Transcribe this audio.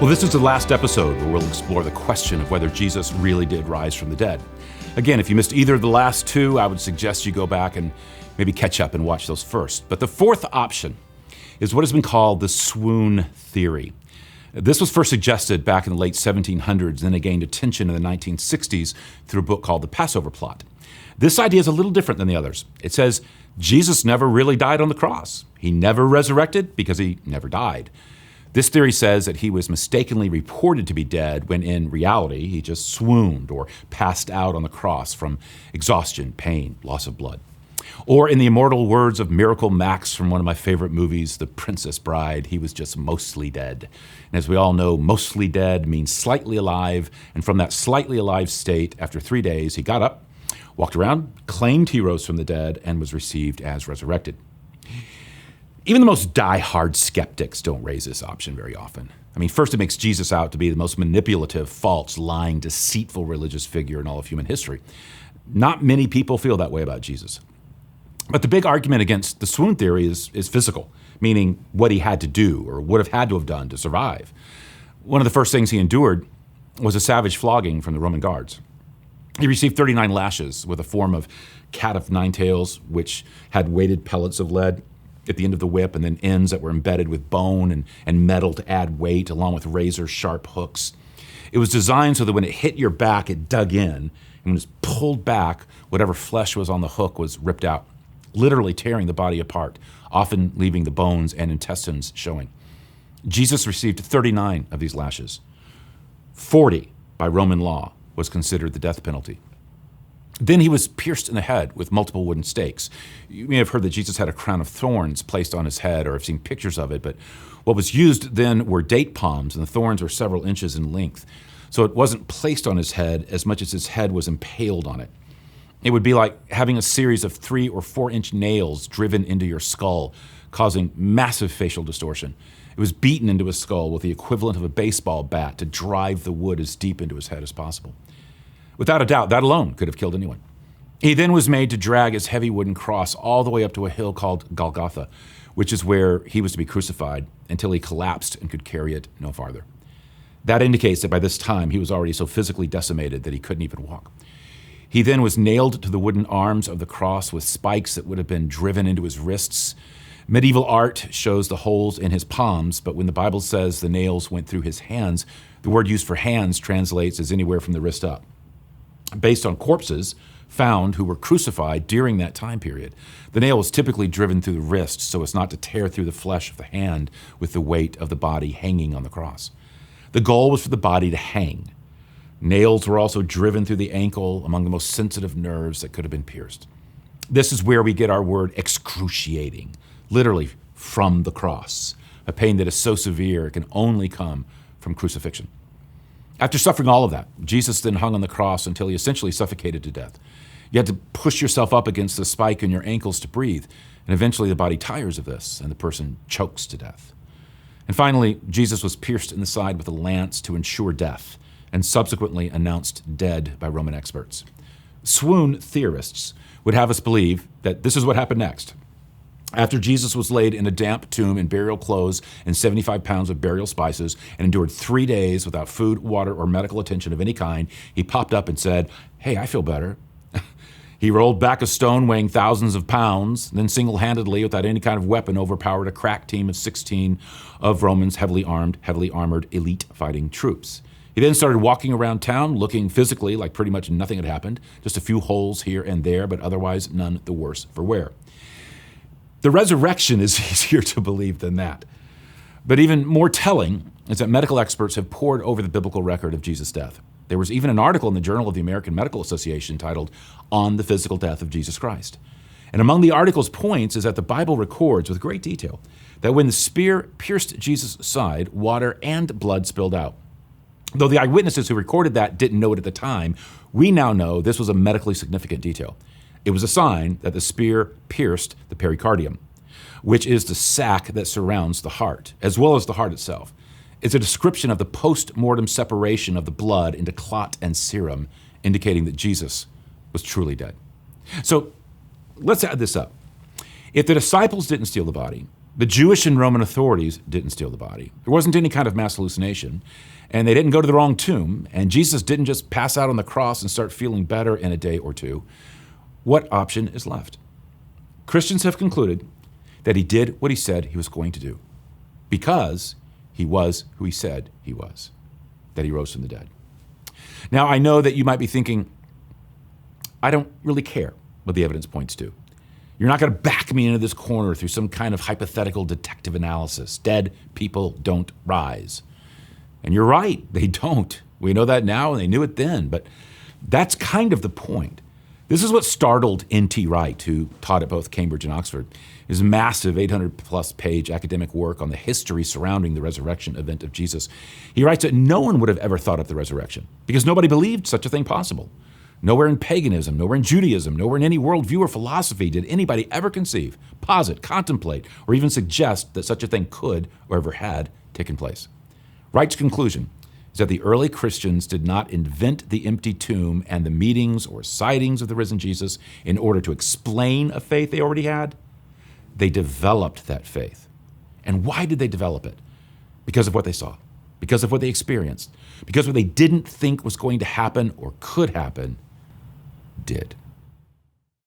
Well, this is the last episode where we'll explore the question of whether Jesus really did rise from the dead. Again, if you missed either of the last two, I would suggest you go back and maybe catch up and watch those first. But the fourth option is what has been called the Swoon Theory. This was first suggested back in the late 1700s, and then it gained attention in the 1960s through a book called The Passover Plot. This idea is a little different than the others. It says Jesus never really died on the cross. He never resurrected because he never died. This theory says that he was mistakenly reported to be dead when in reality he just swooned or passed out on the cross from exhaustion, pain, loss of blood. Or in the immortal words of Miracle Max from one of my favorite movies, The Princess Bride, he was just mostly dead. And as we all know, mostly dead means slightly alive. And from that slightly alive state, after 3 days, he got up, walked around, claimed he rose from the dead, and was received as resurrected. Even the most die-hard skeptics don't raise this option very often. I mean, first it makes Jesus out to be the most manipulative, false, lying, deceitful religious figure in all of human history. Not many people feel that way about Jesus. But the big argument against the swoon theory is physical, meaning what he had to do or would have had to have done to survive. One of the first things he endured was a savage flogging from the Roman guards. He received 39 lashes with a form of cat of nine tails, which had weighted pellets of lead at the end of the whip, and then ends that were embedded with bone and metal to add weight, along with razor-sharp hooks. It was designed so that when it hit your back, it dug in, and when it was pulled back, whatever flesh was on the hook was ripped out, literally tearing the body apart, often leaving the bones and intestines showing. Jesus received 39 of these lashes. 40 by Roman law was considered the death penalty. Then he was pierced in the head with multiple wooden stakes. You may have heard that Jesus had a crown of thorns placed on his head, or have seen pictures of it, but what was used then were date palms, and the thorns were several inches in length. So it wasn't placed on his head as much as his head was impaled on it. It would be like having a series of 3 or 4 inch nails driven into your skull, causing massive facial distortion. It was beaten into his skull with the equivalent of a baseball bat to drive the wood as deep into his head as possible. Without a doubt, that alone could have killed anyone. He then was made to drag his heavy wooden cross all the way up to a hill called Golgotha, which is where he was to be crucified until he collapsed and could carry it no farther. That indicates that by this time he was already so physically decimated that he couldn't even walk. He then was nailed to the wooden arms of the cross with spikes that would have been driven into his wrists. Medieval art shows the holes in his palms, but when the Bible says the nails went through his hands, the word used for hands translates as anywhere from the wrist up. Based on corpses found who were crucified during that time period, the nail was typically driven through the wrist so as not to tear through the flesh of the hand with the weight of the body hanging on the cross. The goal was for the body to hang. Nails were also driven through the ankle, among the most sensitive nerves that could have been pierced. This is where we get our word excruciating, literally from the cross, a pain that is so severe it can only come from crucifixion. After suffering all of that, Jesus then hung on the cross until he essentially suffocated to death. You had to push yourself up against the spike in your ankles to breathe, and eventually the body tires of this, and the person chokes to death. And finally, Jesus was pierced in the side with a lance to ensure death, and subsequently announced dead by Roman experts. Swoon theorists would have us believe that this is what happened next. After Jesus was laid in a damp tomb in burial clothes and 75 pounds of burial spices and endured 3 days without food, water, or medical attention of any kind, he popped up and said, "Hey, I feel better." He rolled back a stone weighing thousands of pounds, then single-handedly, without any kind of weapon, overpowered a crack team of 16 of Romans' heavily armed, heavily armored elite fighting troops. He then started walking around town, looking physically like pretty much nothing had happened, just a few holes here and there, but otherwise none the worse for wear. The resurrection is easier to believe than that. But even more telling is that medical experts have pored over the biblical record of Jesus' death. There was even an article in the Journal of the American Medical Association titled "On the Physical Death of Jesus Christ." And among the article's points is that the Bible records with great detail that when the spear pierced Jesus' side, water and blood spilled out. Though the eyewitnesses who recorded that didn't know it at the time, we now know this was a medically significant detail. It was a sign that the spear pierced the pericardium, which is the sac that surrounds the heart, as well as the heart itself. It's a description of the post-mortem separation of the blood into clot and serum, indicating that Jesus was truly dead. So let's add this up. If the disciples didn't steal the body, The Jewish and Roman authorities didn't steal the body. There wasn't any kind of mass hallucination, and they didn't go to the wrong tomb, and Jesus didn't just pass out on the cross and start feeling better in a day or two. What option is left? Christians have concluded that he did what he said he was going to do because he was who he said he was, that he rose from the dead. Now, I know that you might be thinking, I don't really care what the evidence points to. You're not going to back me into this corner through some kind of hypothetical detective analysis. Dead people don't rise. And you're right, they don't. We know that now, and they knew it then, but that's kind of the point. This is what startled N.T. Wright, who taught at both Cambridge and Oxford. His massive 800-plus page academic work on the history surrounding the resurrection event of Jesus. He writes that no one would have ever thought of the resurrection because nobody believed such a thing possible. Nowhere in paganism, nowhere in Judaism, nowhere in any worldview or philosophy did anybody ever conceive, posit, contemplate, or even suggest that such a thing could or ever had taken place. Wright's conclusion is that the early Christians did not invent the empty tomb and the meetings or sightings of the risen Jesus in order to explain a faith they already had. They developed that faith. And why did they develop it? Because of what they saw, because of what they experienced, because what they didn't think was going to happen or could happen did.